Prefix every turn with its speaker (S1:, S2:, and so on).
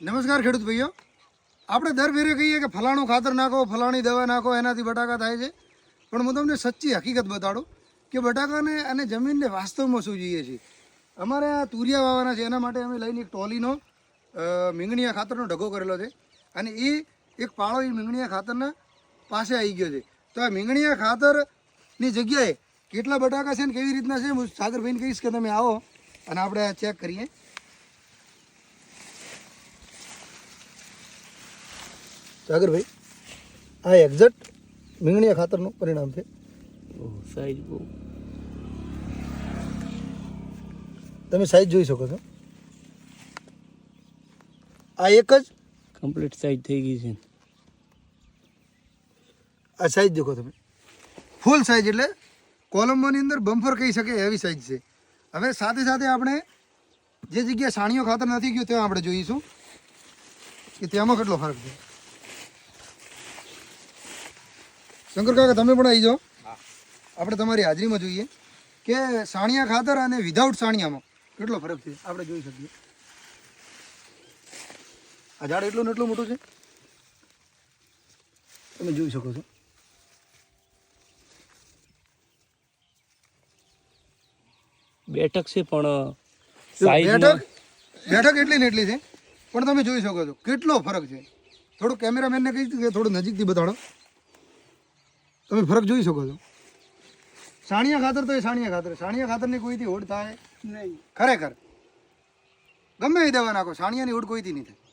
S1: નમસ્કાર ખેડૂત ભાઈઓ, આપણે દર ફેરે કહીએ કે ફલાણું ખાતર નાખો, ફલાણી દવા નાખો, એનાથી બટાકા થાય છે. પણ હું તમને સચ્ચી હકીકત બતાડું કે બટાકાને અને જમીનને વાસ્તવમાં શું જોઈએ છે. અમારે આ તુરિયા વાવવાના છે, એના માટે અમે લઈને એક ટોલીનો મીંગણીયા ખાતરનો ઢગો કરેલો છે. અને એ એક પાળો એ મીંગણીયા ખાતરના પાસે આવી ગયો છે. તો આ મીંગણીયા ખાતરની જગ્યાએ કેટલા બટાકા છે ને કેવી રીતના છે, હું સાગરભાઈને કહીશ કે તમે આવો અને આપણે આ ચેક કરીએ. સાગરભાઈ, આ એક્ઝેક્ટ મીંગણીયા ખાતરનું પરિણામ છે.
S2: સાઈઝ બહુ,
S1: તમે સાઈઝ જોઈ શકો છો. આ એક જ
S2: કમ્પ્લીટ સાઈઝ થઈ ગઈ છે.
S1: આ સાઈઝ દેખો તમે, ફૂલ સાઈઝ, એટલે કોલંબોની અંદર બમ્ફર કહી શકે એવી સાઈઝ છે. હવે સાથે સાથે આપણે જે જગ્યાએ સાણીઓ ખાતર નથી ગયું ત્યાં આપણે જોઈશું કે ત્યાંમાં કેટલો ફરક છે. શંકર કાકા, તમે પણ આવી જાઓ. આપણે તમારી હાજરીમાં જોઈએ કે સાણિયા ખાતર અને વિધાઉટ સાણિયામાં કેટલો ફરક છે આપણે જોઈ શકીએ. આ ઝાડ એટલું ને એટલું મોટું છે, તમે જોઈ શકો છો.
S2: બેઠક છે પણ
S1: બેઠક એટલી ને એટલી છે, પણ તમે જોઈ શકો છો કેટલો ફરક છે. થોડું કેમેરામેનને કહી કે થોડું નજીકથી બતાડો, તમે ફરક જોઈ શકો છો. સાણિયા ખાતર તો એ સાણિયા ખાતરની કોઈથી હોડ થાય નહીં. ખરેખર ગમે એ દવા નાખો, સાણિયાની હોડ કોઈથી નહીં થાય.